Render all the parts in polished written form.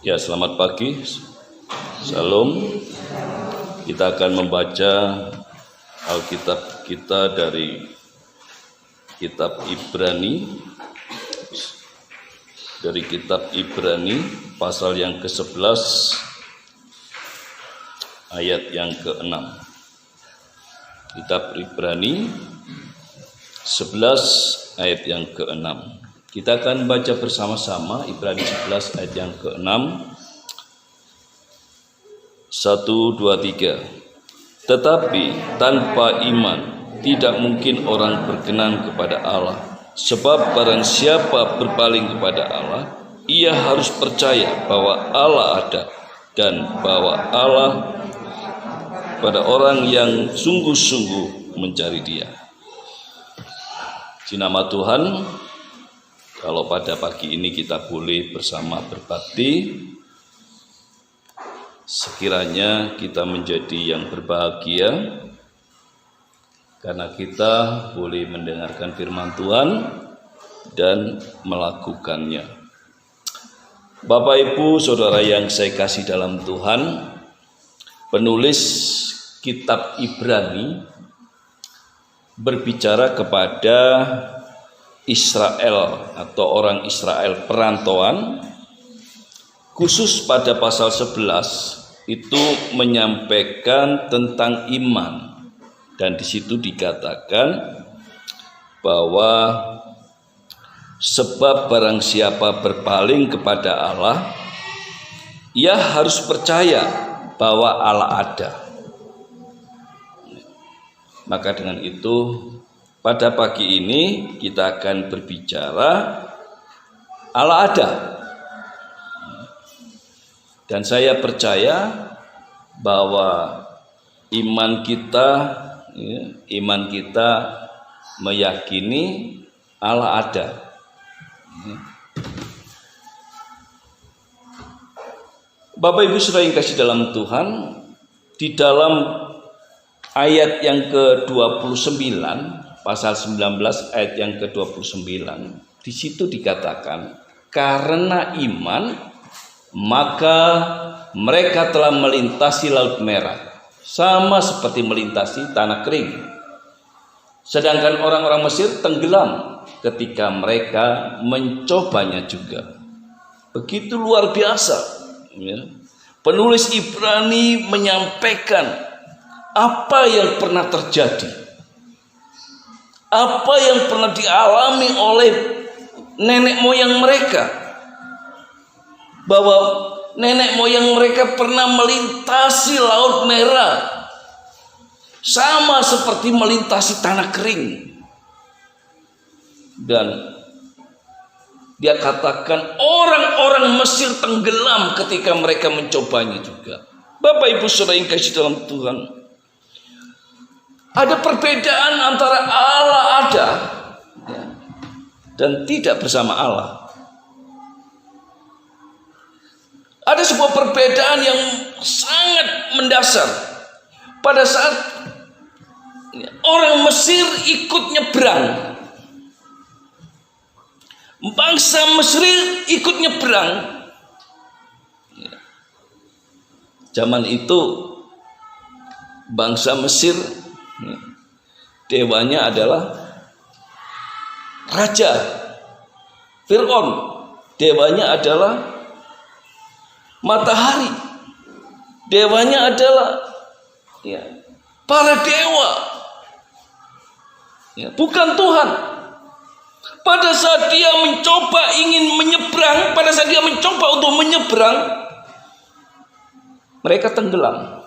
Ya, selamat pagi. Salam. Kita akan membaca Alkitab kita dari kitab Ibrani. Dari kitab Ibrani pasal yang ke-11 ayat yang ke-6. Kitab Ibrani 11 ayat yang ke-6. Kita akan baca bersama-sama Ibrani 11 ayat yang ke-6. 1, 2, 3. Tetapi tanpa iman tidak mungkin orang berkenan kepada Allah. Sebab barang siapa berpaling kepada Allah, ia harus percaya bahwa Allah ada dan bahwa Allah pada orang yang sungguh-sungguh mencari Dia. Di nama Tuhan, kalau pada pagi ini kita boleh bersama berbakti, sekiranya kita menjadi yang berbahagia karena kita boleh mendengarkan firman Tuhan dan melakukannya. Bapak, Ibu, Saudara yang saya kasih dalam Tuhan, penulis kitab Ibrani berbicara kepada Israel atau orang Israel perantauan, khusus pada pasal 11 itu menyampaikan tentang iman, dan di situ dikatakan bahwa sebab barang siapa berpaling kepada Allah, ia harus percaya bahwa Allah ada. Maka dengan itu pada pagi ini kita akan berbicara Allah ada. Dan saya percaya bahwa iman kita meyakini Allah ada. Bapak, Ibu, Saudara yang kasih dalam Tuhan, di dalam ayat yang ke-29 pasal 19 ayat yang ke-29, di situ dikatakan, karena iman maka mereka telah melintasi Laut Merah, sama seperti melintasi tanah kering. Sedangkan orang-orang Mesir tenggelam ketika mereka mencobanya juga. Begitu luar biasa, ya. Penulis Ibrani menyampaikan apa yang pernah terjadi, apa yang pernah dialami oleh nenek moyang mereka, bahwa nenek moyang mereka pernah melintasi Laut Merah sama seperti melintasi tanah kering. Dan dia katakan orang-orang Mesir tenggelam ketika mereka mencobanya juga. Bapak, Ibu, Saudara yang kasih dalam Tuhan, ada perbedaan antara Allah ada dan tidak bersama Allah. Ada sebuah perbedaan yang sangat mendasar. Pada saat orang Mesir ikut nyebrang, bangsa Mesir ikut nyebrang. Zaman itu bangsa Mesir, dewanya adalah Raja Fir'aun, dewanya adalah matahari, dewanya adalah para dewa, bukan Tuhan. Pada saat dia mencoba ingin menyeberang, pada saat dia mencoba untuk menyeberang, mereka tenggelam.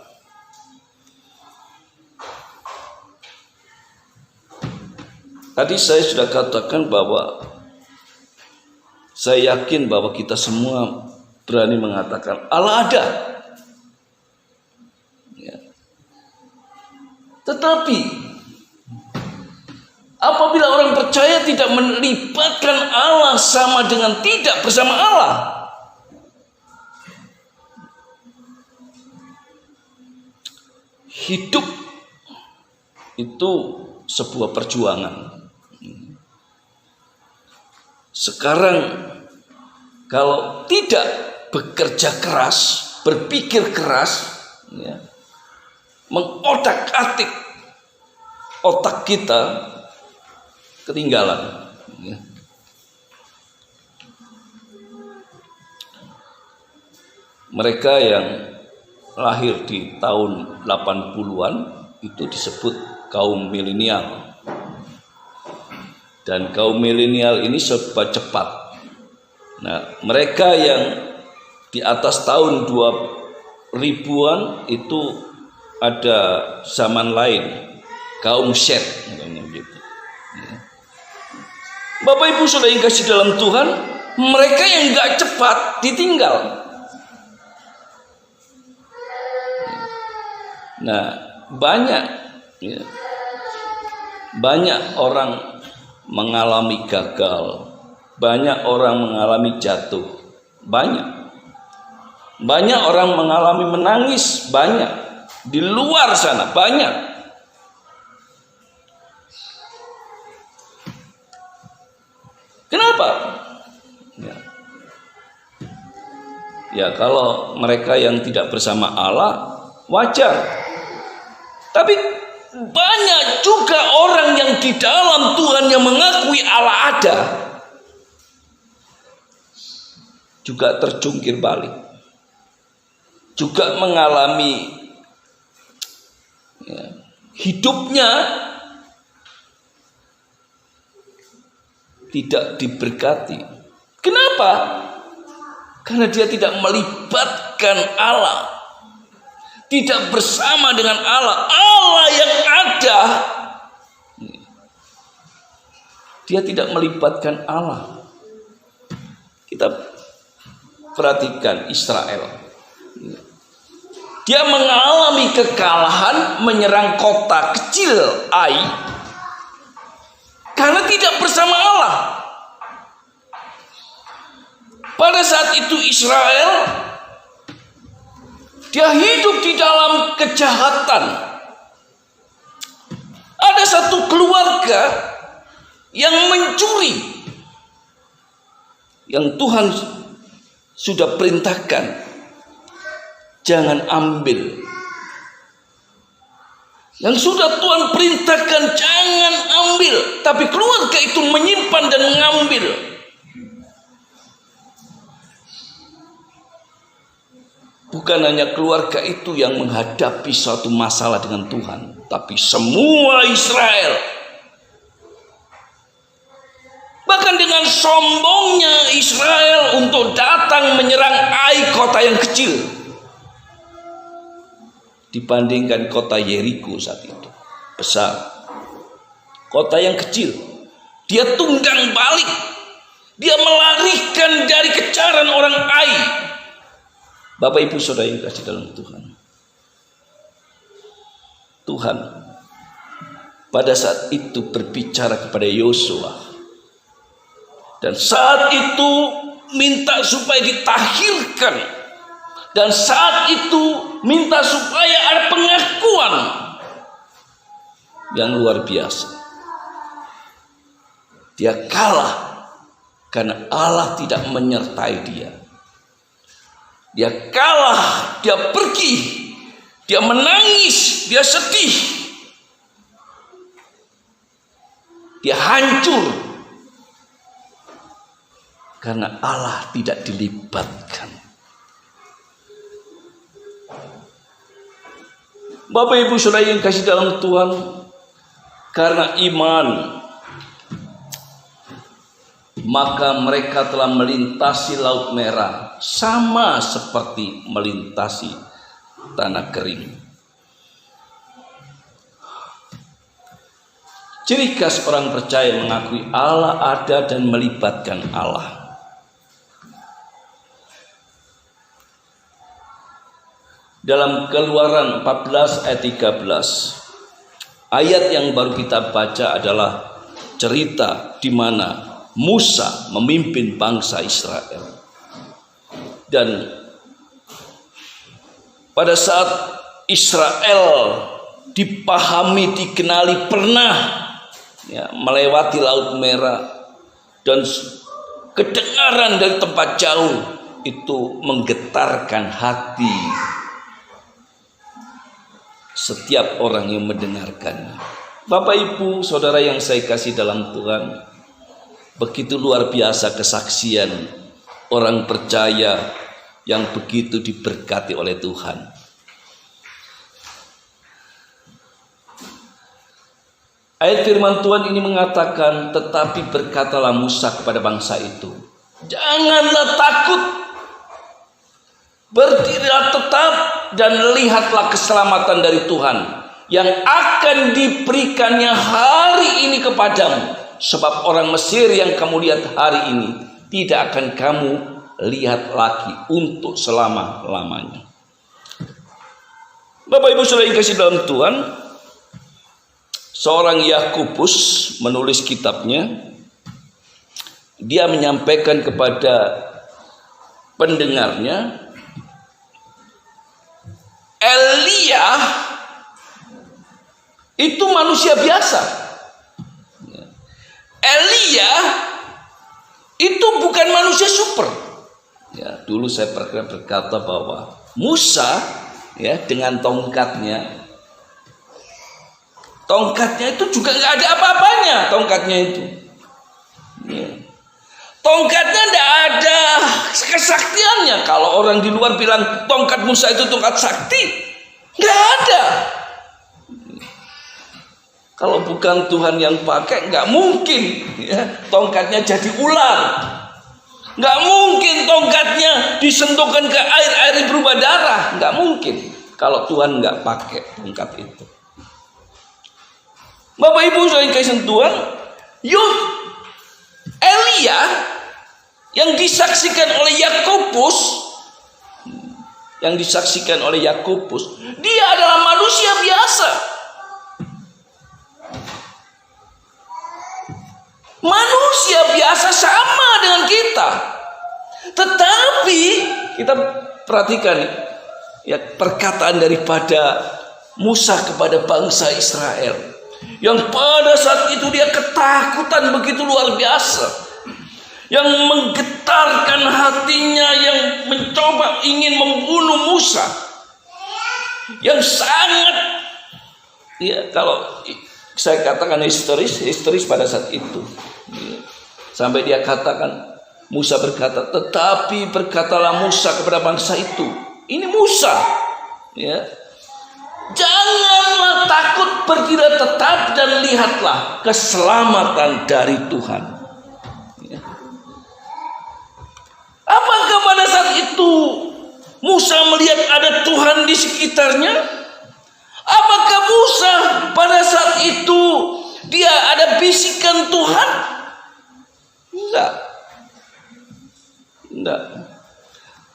Tadi saya sudah katakan bahwa saya yakin bahwa kita semua berani mengatakan Allah ada. Tetapi apabila orang percaya tidak melibatkan Allah sama dengan tidak bersama Allah, hidup itu sebuah perjuangan. Sekarang kalau tidak bekerja keras, berpikir keras, ya, mengotak-atik otak kita, ketinggalan. Ya. Mereka yang lahir di tahun 80-an itu disebut kaum milenial. Dan kaum milenial ini serba cepat. Nah, mereka yang di atas tahun 2000-an itu ada zaman lain, kaum Z, gitu. Bapak Ibu Saudara yang kasih dalam Tuhan, mereka yang gak cepat ditinggal. Nah, banyak orang mengalami gagal, banyak orang mengalami jatuh, banyak orang mengalami menangis, banyak di luar sana, banyak. Kenapa? Ya, kalau mereka yang tidak bersama Allah wajar. Tapi banyak juga orang yang di dalam Tuhan yang mengakui Allah ada, juga terjungkir balik, juga mengalami hidupnya tidak diberkati. Kenapa? Karena dia tidak melibatkan Allah, tidak bersama dengan Allah yang ada. Dia tidak melibatkan Allah. Kita perhatikan Israel. Dia mengalami kekalahan menyerang kota kecil Ai karena tidak bersama Allah. Pada saat itu Israel, dia hidup di dalam kejahatan. Ada satu keluarga yang mencuri, yang Tuhan sudah perintahkan jangan ambil. Yang sudah Tuhan perintahkan jangan ambil, tapi keluarga itu menyimpan dan mengambil. Bukan hanya keluarga itu yang menghadapi suatu masalah dengan Tuhan, tapi semua Israel. Bahkan dengan sombongnya Israel untuk datang menyerang Ai, kota yang kecil, dibandingkan kota Yeriko saat itu besar. Kota yang kecil, dia tunggang balik, dia melarikan dari kejaran orang Ai. Bapak Ibu Saudara yang kasih dalam Tuhan, Tuhan pada saat itu berbicara kepada Yosua, dan saat itu minta supaya ditahirkan, dan saat itu minta supaya ada pengakuan yang luar biasa. Dia kalah karena Allah tidak menyertai dia. Dia kalah, dia pergi, dia menangis, dia sedih, dia hancur karena Allah tidak dilibatkan. Bapak Ibu Saudara yang kasih dalam Tuhan, karena iman maka mereka telah melintasi Laut Merah sama seperti melintasi tanah kering. Ciri khas orang percaya mengakui Allah ada dan melibatkan Allah. Dalam Keluaran 14 ayat 13, ayat yang baru kita baca adalah cerita di mana Musa memimpin bangsa Israel. Dan pada saat Israel dipahami, dikenali pernah melewati Laut Merah, dan kedengaran dari tempat jauh itu menggetarkan hati setiap orang yang mendengarkannya. Bapak Ibu, saudara yang saya kasih dalam Tuhan, begitu luar biasa kesaksian orang percaya yang begitu diberkati oleh Tuhan. Ayat firman Tuhan ini mengatakan, tetapi berkatalah Musa kepada bangsa itu, janganlah takut, berdirilah tetap dan lihatlah keselamatan dari Tuhan yang akan diberikannya hari ini kepadamu. Sebab orang Mesir yang kamu lihat hari ini tidak akan kamu lihat lagi untuk selama-lamanya. Bapak Ibu saudara yang kasih dalam Tuhan, seorang Yakobus menulis kitabnya. Dia menyampaikan kepada pendengarnya, Elia itu manusia biasa. Elia itu bukan manusia super. Ya, dulu saya pernah berkata bahwa Musa ya dengan tongkatnya itu juga nggak ada apa-apanya. Tongkatnya itu, ya. Tongkatnya tidak ada kesaktiannya. Kalau orang di luar bilang tongkat Musa itu tongkat sakti, nggak ada. Kalau bukan Tuhan yang pakai, nggak mungkin ya, tongkatnya jadi ular. Nggak mungkin tongkatnya disentuhkan ke air berubah darah. Nggak mungkin kalau Tuhan nggak pakai tongkat itu. Bapak Ibu saudara kasih Tuhan, Elia yang disaksikan oleh Yakobus, dia adalah manusia biasa. Manusia biasa sama dengan kita. Tetapi kita perhatikan ya perkataan daripada Musa kepada bangsa Israel, yang pada saat itu dia ketakutan begitu luar biasa, yang menggetarkan hatinya, yang mencoba ingin membunuh Musa, yang sangat ya kalau saya katakan histeris pada saat itu. Sampai dia katakan, Musa berkata, tetapi berkatalah Musa kepada bangsa itu, ini Musa ya, janganlah takut, berdirilah tetap dan lihatlah keselamatan dari Tuhan. Ya. Apakah pada saat itu Musa melihat ada Tuhan di sekitarnya? Apakah Musa pada saat itu dia ada bisikan Tuhan? Enggak.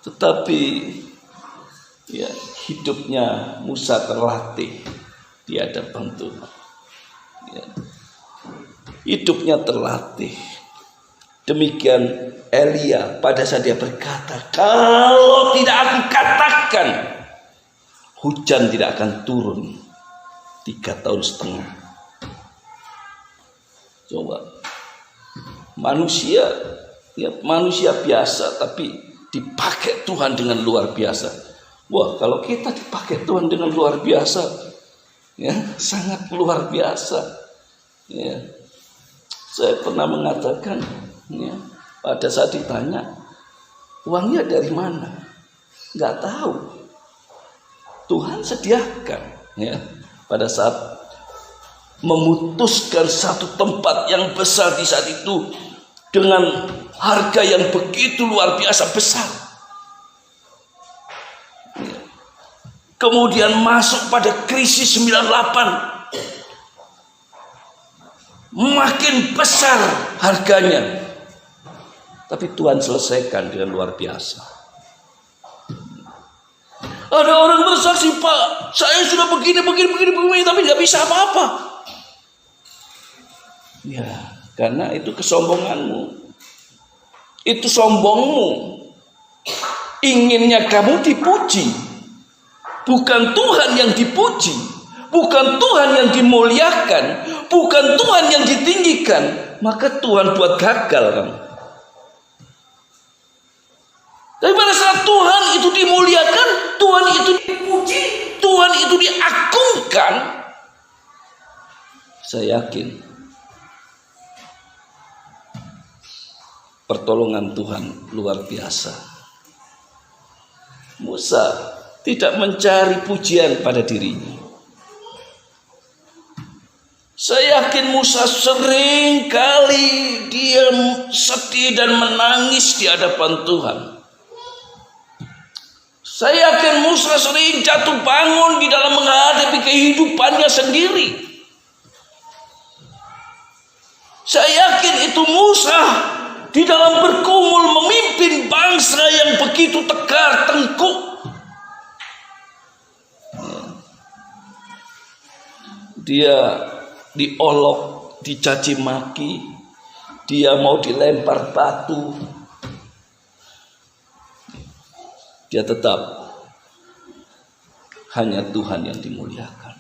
Tetapi ya, hidupnya Musa terlatih di hadapan Tuhan. Ya. Hidupnya terlatih. Demikian Elia pada saat dia berkata, kalau tidak aku katakan, hujan tidak akan turun 3,5 tahun. Coba manusia biasa tapi dipakai Tuhan dengan luar biasa. Wah, kalau kita dipakai Tuhan dengan luar biasa, ya sangat luar biasa. Ya, saya pernah mengatakan, ya, pada saat ditanya uangnya dari mana, nggak tahu. Tuhan sediakan, ya, pada saat memutuskan satu tempat yang besar di saat itu dengan harga yang begitu luar biasa besar. Ya. Kemudian masuk pada krisis 98, makin besar harganya, tapi Tuhan selesaikan dengan luar biasa. Ada orang bersaksi, Pak, saya sudah begini, tapi nggak bisa apa-apa. Ya, karena itu kesombonganmu, itu sombongmu. Inginnya kamu dipuji, bukan Tuhan yang dipuji, bukan Tuhan yang dimuliakan, bukan Tuhan yang ditinggikan, maka Tuhan buat gagal kamu. Tapi pada saat Tuhan itu dimuliakan, Tuhan itu dipuji, Tuhan itu diagungkan, saya yakin pertolongan Tuhan luar biasa. Musa tidak mencari pujian pada dirinya. Saya yakin Musa sering kali dia sedih dan menangis di hadapan Tuhan. Saya yakin Musa sering jatuh bangun di dalam menghadapi kehidupannya sendiri. Saya yakin itu Musa di dalam bergumul memimpin bangsa yang begitu tegar tengkuk. Dia diolok, dicaci maki, dia mau dilempar batu. Dia tetap hanya Tuhan yang dimuliakan,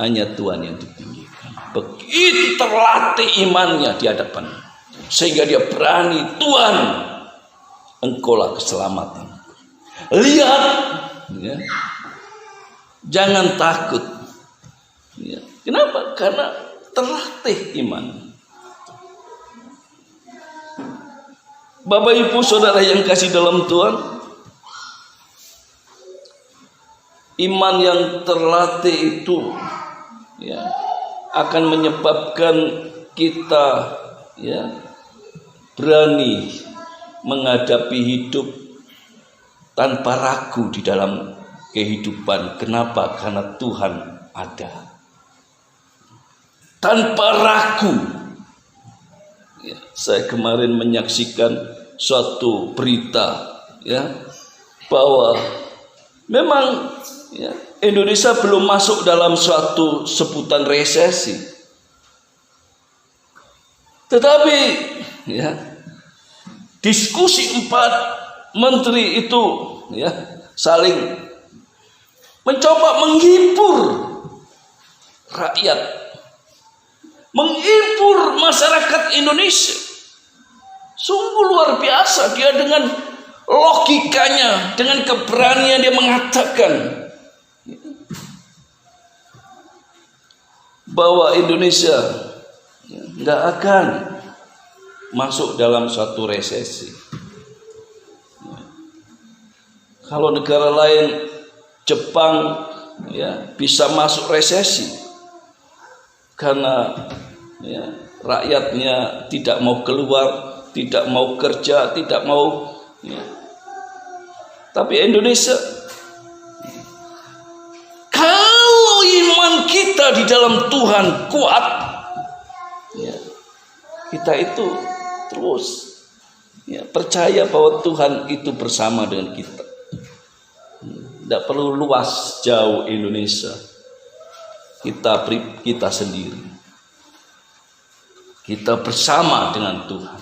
hanya Tuhan yang ditinggikan. Begitu terlatih imannya di hadapan, sehingga dia berani, Tuhan, Engkaulah keselamatan. Lihat, ya, jangan takut. Ya. Kenapa? Karena terlatih iman. Bapak Ibu Saudara yang kasih dalam Tuhan, iman yang terlatih itu, ya, akan menyebabkan kita, ya, berani menghadapi hidup tanpa ragu di dalam kehidupan. Kenapa? Karena Tuhan ada. Tanpa ragu. Ya, saya kemarin menyaksikan suatu berita, ya, bahwa memang, ya, Indonesia belum masuk dalam suatu sebutan resesi, tetapi, ya, diskusi 4 menteri itu, ya, saling mencoba menghibur rakyat, menghibur masyarakat Indonesia. Sungguh luar biasa dia dengan logikanya, dengan keberanian dia mengatakan bahwa Indonesia nggak akan masuk dalam suatu resesi. Kalau negara lain, Jepang, ya, bisa masuk resesi karena, ya, rakyatnya tidak mau keluar, tidak mau kerja, tidak mau, ya. Tapi Indonesia, kalau iman kita di dalam Tuhan kuat, ya, kita itu terus, ya, percaya bahwa Tuhan itu bersama dengan kita. Tidak perlu luas jauh Indonesia, kita sendiri, kita bersama dengan Tuhan.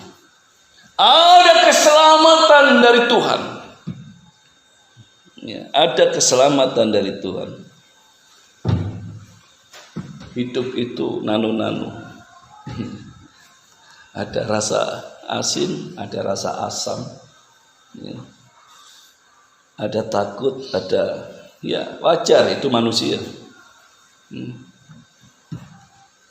Ada keselamatan dari Tuhan, ya, ada keselamatan dari Tuhan. Hidup itu nano-nano. Ada rasa asin, ada rasa asam, ya. Ada takut, ada, ya, wajar, itu manusia.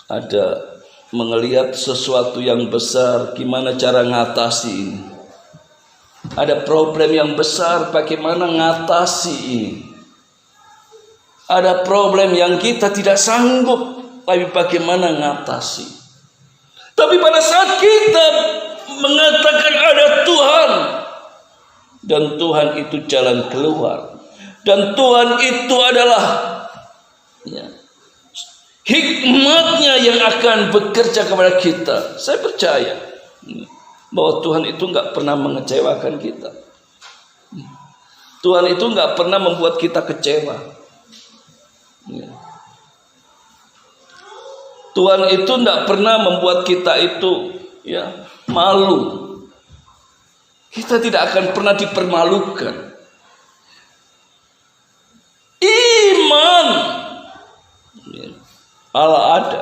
Ada melihat sesuatu yang besar, gimana cara ngatasi ini. Ada problem yang besar, bagaimana ngatasi ini. Ada problem yang kita tidak sanggup, tapi bagaimana ngatasi. Tapi pada saat kita mengatakan ada Tuhan, dan Tuhan itu jalan keluar, dan Tuhan itu adalah, ya, hikmatnya yang akan bekerja kepada kita. Saya percaya bahwa Tuhan itu nggak pernah mengecewakan kita. Tuhan itu nggak pernah membuat kita kecewa. Tuhan itu nggak pernah membuat kita itu, ya, malu. Kita tidak akan pernah dipermalukan. Iman, ya, Allah ada.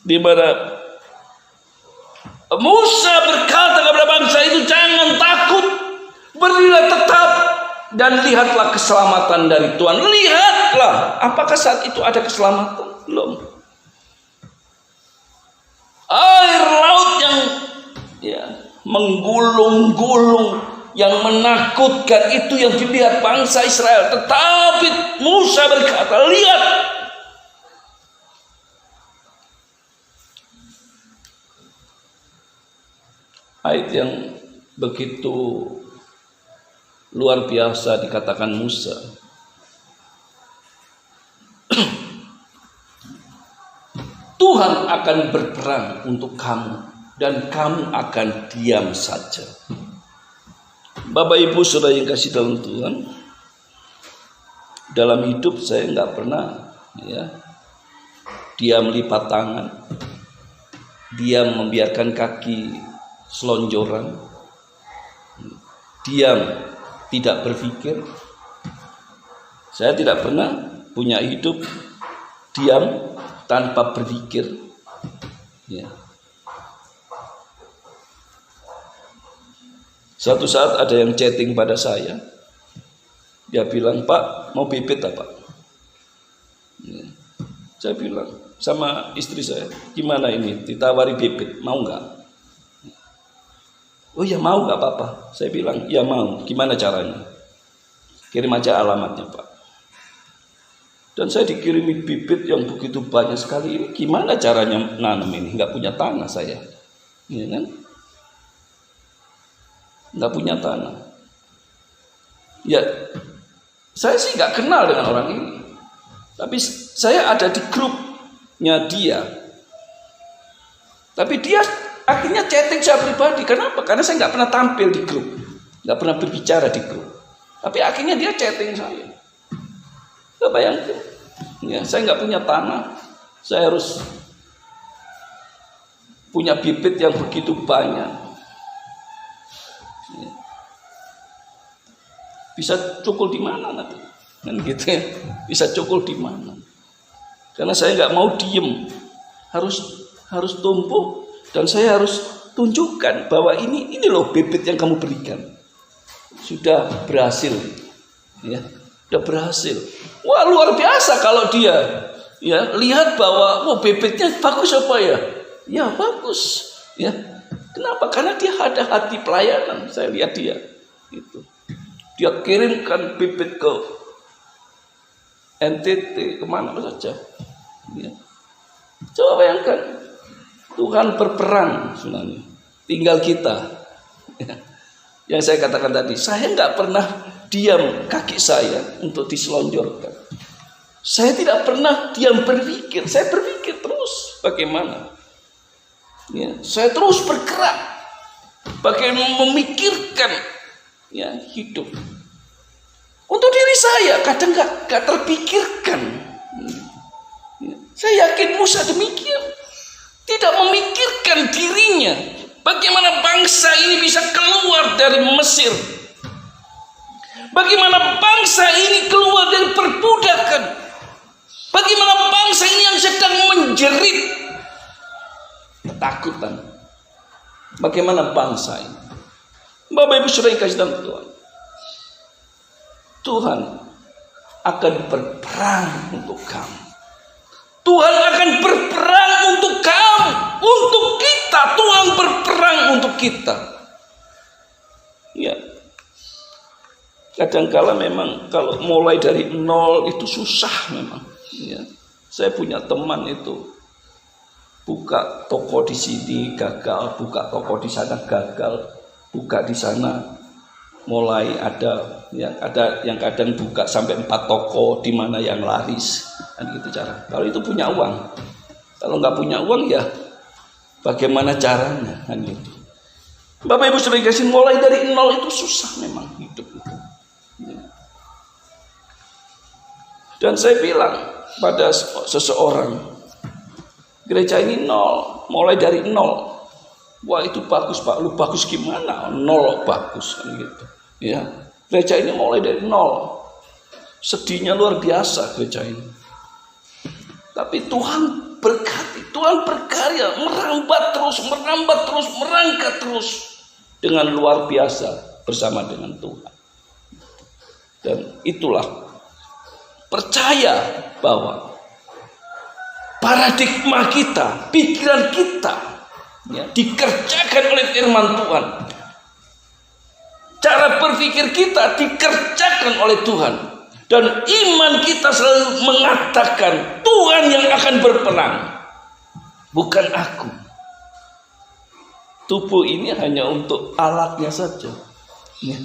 Di mana Musa berkata kepada bangsa itu, jangan takut, berdirilah tetap dan lihatlah keselamatan dari Tuhan. Lihatlah, apakah saat itu ada keselamatan? Belum. Air laut yang menggulung-gulung, yang menakutkan, itu yang dilihat bangsa Israel. Tetapi Musa berkata, lihat, ayat yang begitu luar biasa dikatakan Musa. Tuhan akan berperang untuk kamu dan kamu akan diam saja. Bapak Ibu Saudara yang kasih dalam Tuhan, dalam hidup saya nggak pernah diam lipat tangan, diam membiarkan kaki selonjoran, diam tidak berpikir. Saya tidak pernah punya hidup diam tanpa berpikir. Suatu saat ada yang chatting pada saya, dia bilang, Pak, mau bibit apa? Saya bilang sama istri saya, gimana ini, ditawari bibit, mau nggak? Oh ya mau, nggak apa-apa. Saya bilang, ya mau. Gimana caranya? Kirim aja alamatnya, Pak. Dan saya dikirimi bibit yang begitu banyak sekali. Ini gimana caranya nanam ini? Nggak punya tanah saya, kan? Nggak punya tanah. Ya, saya sih nggak kenal dengan orang ini. Tapi saya ada di grupnya dia. Tapi dia akhirnya chatting saya pribadi. Kenapa? Karena saya nggak pernah tampil di grup, nggak pernah berbicara di grup. Tapi akhirnya dia chatting saya. Nggak bayangkan, saya nggak punya tanah, saya harus punya bibit yang begitu banyak. Bisa cukul di mana nanti? Kan gitu ya. Bisa cukul di mana? Karena saya nggak mau diem, harus tumbuh. Dan saya harus tunjukkan bahwa ini loh bibit yang kamu berikan. Sudah berhasil. Sudah berhasil. Wah, luar biasa kalau dia lihat bahwa bibitnya bagus apa ya? Ya bagus. Kenapa? Karena dia ada hati pelayanan. Saya lihat dia. Dia kirimkan bibit ke NTT, kemana saja. Coba bayangkan, Tuhan berperang sebenarnya. Tinggal kita. Yang saya katakan tadi, saya nggak pernah diam kaki saya untuk diselonjorkan. Saya tidak pernah diam berpikir. Saya berpikir terus bagaimana. Saya terus bergerak. Bagaimana memikirkan hidup. Untuk diri saya kadang gak terpikirkan. Saya yakin Musa demikian. Tidak memikirkan dirinya. Bagaimana bangsa ini bisa keluar dari Mesir. Bagaimana bangsa ini keluar dari perbudakan. Bagaimana bangsa ini yang sedang menjerit ketakutan. Bagaimana bangsa ini. Bapak Ibu Saudara yang kasih dalam Tuhan. Tuhan akan berperang untuk kamu. Tuhan akan berperang untuk kamu, untuk kita. Tuhan berperang untuk kita. Kadangkala memang kalau mulai dari nol itu susah memang. Saya punya teman itu buka toko di sini gagal, buka toko di sana gagal, buka di sana mulai ada yang kadang buka sampai 4 toko, di mana yang laris, kan gitu cara. Kalau itu punya uang, kalau nggak punya uang ya bagaimana caranya, kan gitu. Bapak Ibu Saudara kasih, mulai dari nol itu susah memang hidup itu. Dan saya bilang pada seseorang, gereja ini nol, mulai dari nol. Wah itu bagus Pak, lu bagus gimana? Nol bagus, kan gitu. Gereja ini mulai dari nol. Sedihnya luar biasa gereja ini. Tapi Tuhan berkati, Tuhan berkarya, merambat terus, merangkak terus dengan luar biasa bersama dengan Tuhan. Dan itulah percaya bahwa paradigma kita, pikiran kita ya, dikerjakan oleh firman Tuhan. Cara berpikir kita dikerjakan oleh Tuhan. Dan iman kita selalu mengatakan Tuhan yang akan berperang, bukan aku. Tubuh ini hanya untuk alatnya saja ya.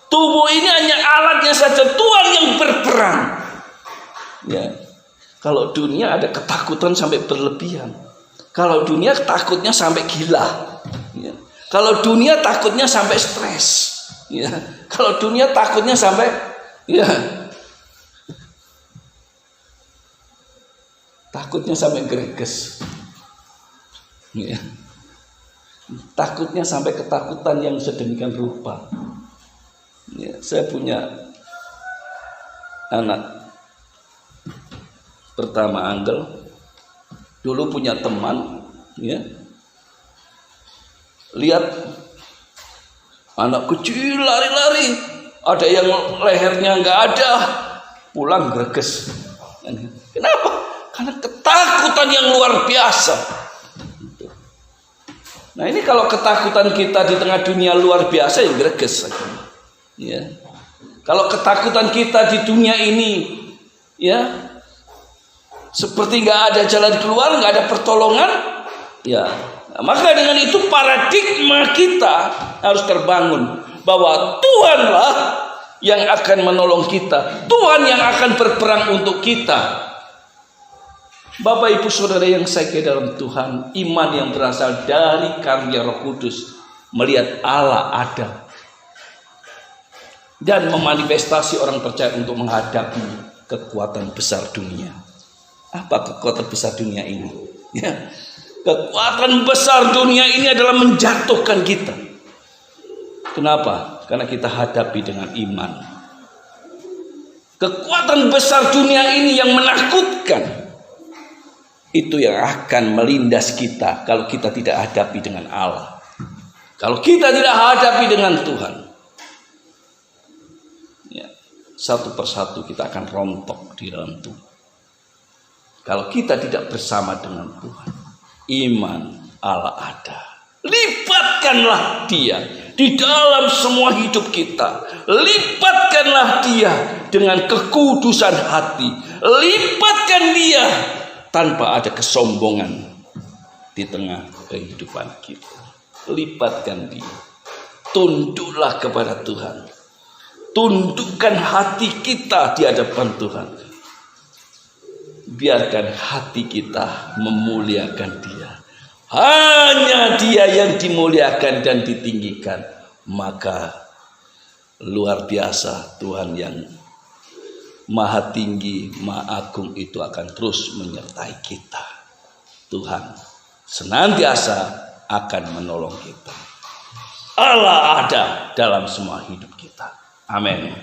Tubuh ini hanya alatnya saja, Tuhan yang berperang ya. Kalau dunia ada ketakutan sampai berlebihan, kalau dunia takutnya sampai gila ya. Kalau dunia takutnya sampai stres ya. Kalau dunia takutnya sampai ya, takutnya sampai greges ya. Takutnya sampai ketakutan yang sedemikian rupa ya. Saya punya anak pertama Angel, dulu punya teman ya, lihat anak kecil lari-lari, ada yang lehernya nggak ada, pulang greges. Kenapa? Karena ketakutan yang luar biasa. Nah ini kalau ketakutan kita di tengah dunia luar biasa, ya greges ya. Kalau ketakutan kita di dunia ini ya seperti nggak ada jalan keluar, nggak ada pertolongan ya, maka dengan itu paradigma kita harus terbangun bahwa Tuhanlah yang akan menolong kita, Tuhan yang akan berperang untuk kita. Bapak Ibu Saudara yang saya kasihi dalam Tuhan, iman yang berasal dari karya Roh Kudus melihat Allah ada dan memanifestasi orang percaya untuk menghadapi kekuatan besar dunia. Apa kekuatan besar dunia ini? Ya, kekuatan besar dunia ini adalah menjatuhkan kita. Kenapa? Karena kita hadapi dengan iman. Kekuatan besar dunia ini yang menakutkan, itu yang akan melindas kita kalau kita tidak hadapi dengan Allah. Kalau kita tidak hadapi dengan Tuhan ya, satu persatu kita akan rontok di dalam Tuhan. Kalau kita tidak bersama dengan Tuhan, iman Allah ada. Libatkanlah Dia di dalam semua hidup kita. Libatkanlah Dia dengan kekudusan hati. Libatkan Dia tanpa ada kesombongan di tengah kehidupan kita. Libatkan Dia. Tunduklah kepada Tuhan. Tundukkan hati kita di hadapan Tuhan. Biarkan hati kita memuliakan Dia. Hanya Dia yang dimuliakan dan ditinggikan. Maka luar biasa Tuhan yang Maha tinggi, Maha agung itu akan terus menyertai kita. Tuhan senantiasa akan menolong kita. Allah ada dalam semua hidup kita. Amin.